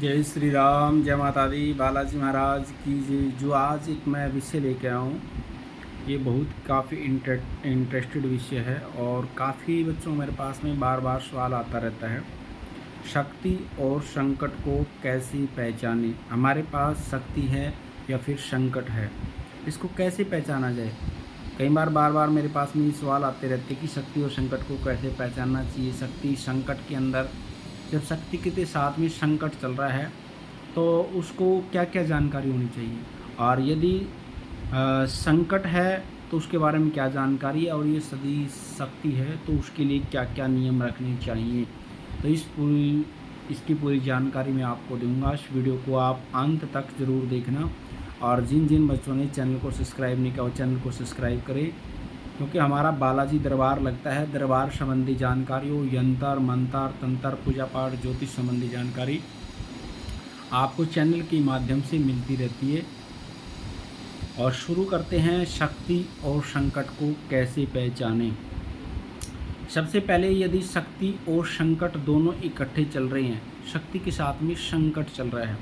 जय श्री राम, जय माता दी, बालाजी महाराज की जय। जो आज एक मैं विषय लेके आया हूँ, ये बहुत काफ़ी इंटरेस्टेड विषय है और काफ़ी बच्चों मेरे पास में बार बार सवाल आता रहता है। शक्ति और संकट को कैसे पहचानें? हमारे पास शक्ति है या फिर संकट है, इसको कैसे पहचाना जाए? कई बार बार बार मेरे पास में ये सवाल आते रहते कि शक्ति और संकट को कैसे पहचानना चाहिए। शक्ति संकट के अंदर जब शक्ति के साथ में संकट चल रहा है तो उसको क्या क्या जानकारी होनी चाहिए, और यदि संकट है तो उसके बारे में क्या जानकारी है, और ये सदी शक्ति है तो उसके लिए क्या क्या नियम रखने चाहिए। तो इसकी पूरी जानकारी मैं आपको दूंगा। इस वीडियो को आप अंत तक ज़रूर देखना, और जिन जिन बच्चों ने चैनल को सब्सक्राइब नहीं किया वो चैनल को सब्सक्राइब करें, क्योंकि हमारा बालाजी दरबार लगता है। दरबार संबंधी जानकारी हो, यंत्र मंत्र तंत्र पूजा पाठ ज्योतिष संबंधी जानकारी आपको चैनल के माध्यम से मिलती रहती है। और शुरू करते हैं, शक्ति और संकट को कैसे पहचानें। सबसे पहले, यदि शक्ति और संकट दोनों इकट्ठे चल रहे हैं, शक्ति के साथ में संकट चल रहा है,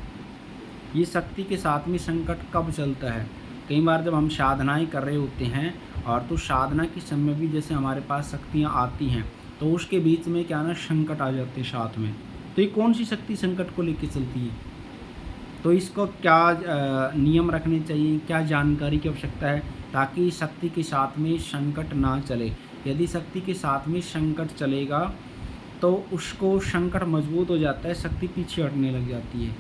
ये शक्ति के साथ में संकट कब चलता है? कई बार जब हम साधनाएं कर रहे होते हैं, और तो साधना के समय भी जैसे हमारे पास शक्तियां आती हैं तो उसके बीच में क्या ना संकट आ जाते हैं साथ में। तो ये कौन सी शक्ति संकट को लेकर चलती है? तो इसको क्या नियम रखने चाहिए, क्या जानकारी की आवश्यकता है ताकि शक्ति के साथ में संकट ना चले। यदि शक्ति के साथ में संकट चलेगा तो उसको संकट मजबूत हो जाता है, शक्ति पीछे हटने लग जाती है।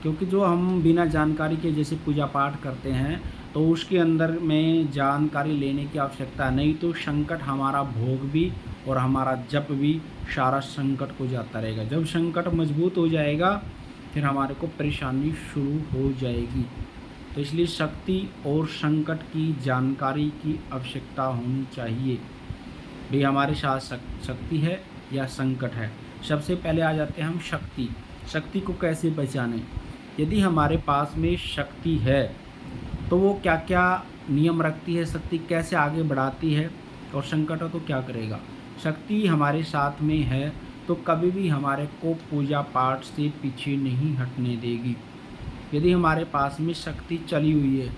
क्योंकि जो हम बिना जानकारी के जैसे पूजा पाठ करते हैं तो उसके अंदर में जानकारी लेने की आवश्यकता नहीं, तो संकट हमारा भोग भी और हमारा जप भी सारा संकट को जाता रहेगा। जब संकट मजबूत हो जाएगा फिर हमारे को परेशानी शुरू हो जाएगी। तो इसलिए शक्ति और संकट की जानकारी की आवश्यकता होनी चाहिए। भाई हमारे साथ शक्ति है या संकट है। सबसे पहले आ जाते हैं हम शक्ति। शक्ति को कैसे पहचानें? यदि हमारे पास में शक्ति है तो वो क्या क्या नियम रखती है, शक्ति कैसे आगे बढ़ाती है, और संकट हो तो क्या करेगा। शक्ति हमारे साथ में है तो कभी भी हमारे को पूजा पाठ से पीछे नहीं हटने देगी। यदि हमारे पास में शक्ति चली हुई है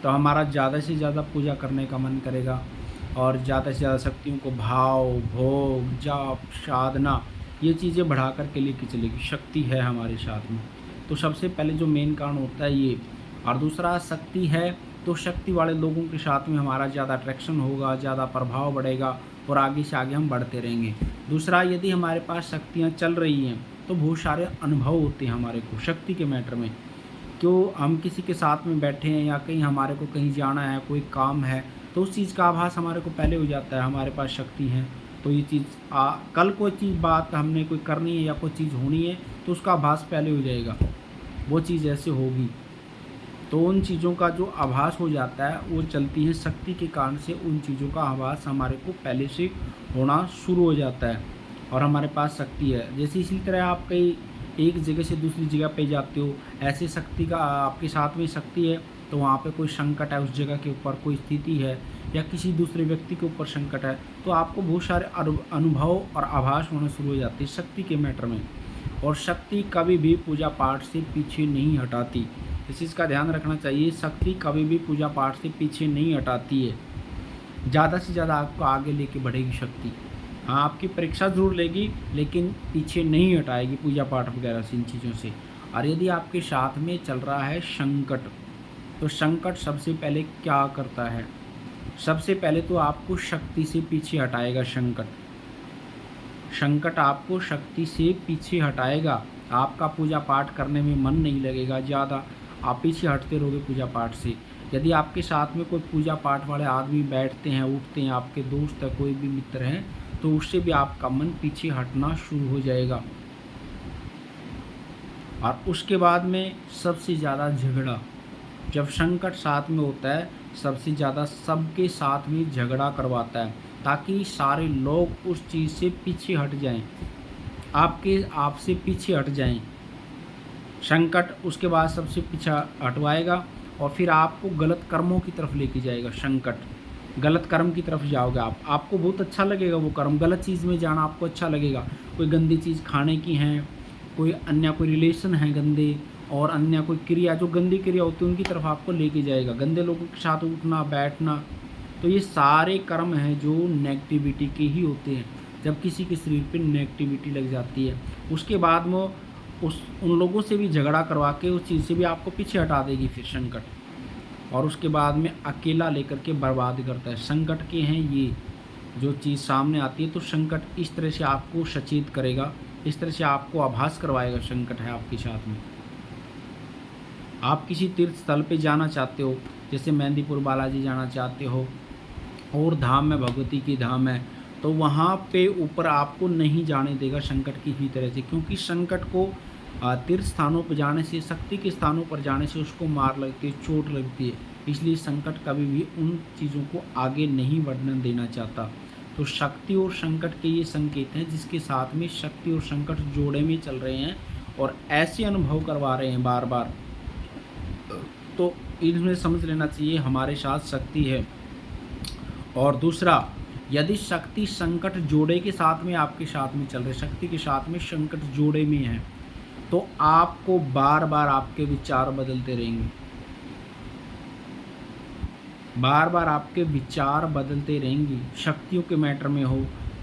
तो हमारा ज़्यादा से ज़्यादा पूजा करने का मन करेगा, और ज़्यादा से ज़्यादा शक्तियों को भाव भोग जाप साधना ये चीज़ें बढ़ा कर के लेके चलेगी। शक्ति है हमारे साथ में, तो सबसे पहले जो मेन कारण होता है ये। और दूसरा, शक्ति है तो शक्ति वाले लोगों के साथ में हमारा ज़्यादा अट्रैक्शन होगा, ज़्यादा प्रभाव बढ़ेगा और आगे से आगे हम बढ़ते रहेंगे। दूसरा, यदि हमारे पास शक्तियाँ चल रही हैं तो बहुत सारे अनुभव होते हैं हमारे को शक्ति के मैटर में। क्यों हम किसी के साथ में बैठे हैं या कहीं हमारे को कहीं जाना है, कोई काम है, तो उस चीज़ का आभास हमारे को पहले हो जाता है। हमारे पास शक्ति है तो ये चीज़ कल कोई चीज़ बात हमने कोई करनी है या कोई चीज़ होनी है तो उसका आभास पहले हो जाएगा, वो चीज़ ऐसे होगी। तो उन चीज़ों का जो आभास हो जाता है वो चलती है शक्ति के कारण से। उन चीज़ों का आभास हमारे को पहले से होना शुरू हो जाता है और हमारे पास शक्ति है। जैसे इसी तरह आप कहीं एक जगह से दूसरी जगह पे जाते हो, ऐसे शक्ति का आपके साथ में शक्ति है तो वहाँ पे कोई संकट है, उस जगह के ऊपर कोई स्थिति है या किसी दूसरे व्यक्ति के ऊपर संकट है, तो आपको बहुत सारे अनुभव और आभास होना शुरू हो जाते हैं शक्ति के मैटर में। और शक्ति कभी भी पूजा पाठ से पीछे नहीं हटाती, इस चीज़ का ध्यान रखना चाहिए। शक्ति कभी भी पूजा पाठ से पीछे नहीं हटाती है, ज़्यादा से ज़्यादा आपको आगे लेके बढ़ेगी शक्ति। हाँ, आपकी परीक्षा ज़रूर लेगी लेकिन पीछे नहीं हटाएगी पूजा पाठ वगैरह से, इन चीज़ों से। और यदि आपके साथ में चल रहा है संकट, तो संकट सबसे पहले क्या करता है? सबसे पहले तो आपको शक्ति से पीछे हटाएगा। संकट आपको शक्ति से पीछे हटाएगा, आपका पूजा पाठ करने में मन नहीं लगेगा, ज़्यादा आप पीछे हटते रहोगे पूजा पाठ से। यदि आपके साथ में कोई पूजा पाठ वाले आदमी बैठते हैं उठते हैं, आपके दोस्त है कोई भी मित्र हैं, तो उससे भी आपका मन पीछे हटना शुरू हो जाएगा। और उसके बाद में सबसे ज़्यादा झगड़ा, जब संकट साथ में होता है सबसे ज़्यादा सबके साथ में झगड़ा करवाता है ताकि सारे लोग उस चीज़ से पीछे हट जाएं, आपसे पीछे हट जाएं। संकट उसके बाद सबसे पीछा हटवाएगा और फिर आपको गलत कर्मों की तरफ लेके जाएगा। संकट गलत कर्म की तरफ जाओगे आपको बहुत अच्छा लगेगा वो कर्म, गलत चीज़ में जाना आपको अच्छा लगेगा। कोई गंदी चीज़ खाने की है कोई अन्य कोई रिलेशन है गंदे, और अन्य कोई क्रिया जो गंदी क्रिया होती है उनकी तरफ आपको लेके जाएगा। गंदे लोगों के साथ उठना बैठना, तो ये सारे कर्म हैं जो नेगेटिविटी के ही होते हैं। जब किसी के शरीर पे नेगेटिविटी लग जाती है, उसके बाद में उन लोगों से भी झगड़ा करवा के उस चीज़ से भी आपको पीछे हटा देगी फिर संकट, और उसके बाद में अकेला लेकर के बर्बाद करता है। संकट के हैं ये जो चीज़ सामने आती है, तो संकट इस तरह से आपको सचेत करेगा, इस तरह से आपको आभास करवाएगा संकट है आपके साथ में। आप किसी तीर्थ स्थल पे जाना चाहते हो, जैसे मेहंदीपुर बालाजी जाना चाहते हो, और धाम में भगवती की धाम है, तो वहाँ पे ऊपर आपको नहीं जाने देगा संकट की ही तरह से, क्योंकि संकट को तीर्थ स्थानों पर जाने से, शक्ति के स्थानों पर जाने से उसको मार लगती है, चोट लगती है। इसलिए संकट कभी भी उन चीज़ों को आगे नहीं बढ़ने देना चाहता। तो शक्ति और संकट के ये संकेत हैं जिसके साथ में शक्ति और संकट जोड़े में चल रहे हैं और ऐसे अनुभव करवा रहे हैं बार बार। तो इनमें समझ लेना चाहिए हमारे साथ शक्ति है। और दूसरा, यदि शक्ति संकट जोड़े के साथ में आपके साथ में चल रहे, शक्ति के साथ में संकट जोड़े में है, तो आपको बार बार आपके विचार बदलते रहेंगे, बार बार आपके विचार बदलते रहेंगे। शक्तियों के मैटर में हो,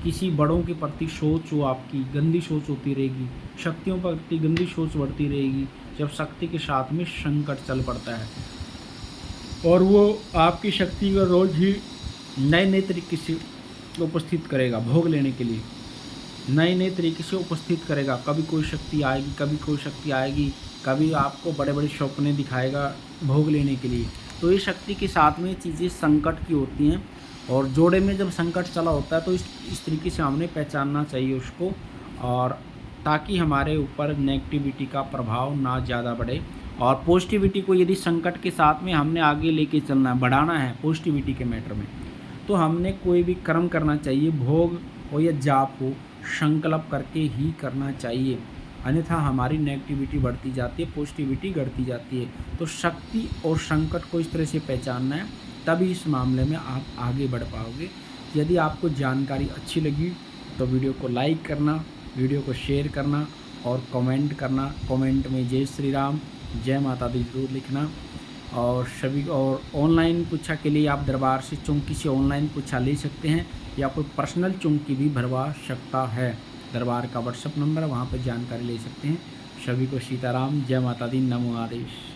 किसी बड़ों के प्रति सोच हो, आपकी गंदी सोच होती रहेगी, शक्तियों पर प्रति गंदी सोच बढ़ती रहेगी जब शक्ति के साथ में संकट चल पड़ता है। और वो आपकी शक्ति का रोज ही नए नए तरीके से उपस्थित करेगा, भोग लेने के लिए नए नए तरीके से उपस्थित करेगा। कभी कोई शक्ति आएगी, कभी कोई शक्ति आएगी, कभी आपको बड़े बड़े सपने दिखाएगा भोग लेने के लिए। तो ये शक्ति के साथ में चीज़ें संकट की होती हैं, और जोड़े में जब संकट चला होता है तो इस तरीके से हमने पहचानना चाहिए उसको, और ताकि हमारे ऊपर नेगेटिविटी का प्रभाव ना ज़्यादा बढ़े। और पॉजिटिविटी को यदि संकट के साथ में हमने आगे लेके चलना है, बढ़ाना है पॉजिटिविटी के मैटर में, तो हमने कोई भी कर्म करना चाहिए, भोग हो या जाप हो, संकल्प करके ही करना चाहिए। अन्यथा हमारी नेगेटिविटी बढ़ती जाती है, पॉजिटिविटी घटती जाती है। तो शक्ति और संकट को इस तरह से पहचानना है, तभी इस मामले में आप आगे बढ़ पाओगे। यदि आपको जानकारी अच्छी लगी तो वीडियो को लाइक करना, वीडियो को शेयर करना और कमेंट करना। कमेंट में जय श्री राम, जय माता दी जरूर लिखना। और सभी, और ऑनलाइन पूछा के लिए आप दरबार से चौंकी से ऑनलाइन पूछा ले सकते हैं, या कोई पर्सनल चौंकी भी भरवा सकता है। दरबार का व्हाट्सएप नंबर है, वहाँ पर जानकारी ले सकते हैं। सभी को सीताराम, जय माता दी, नमो आदेश।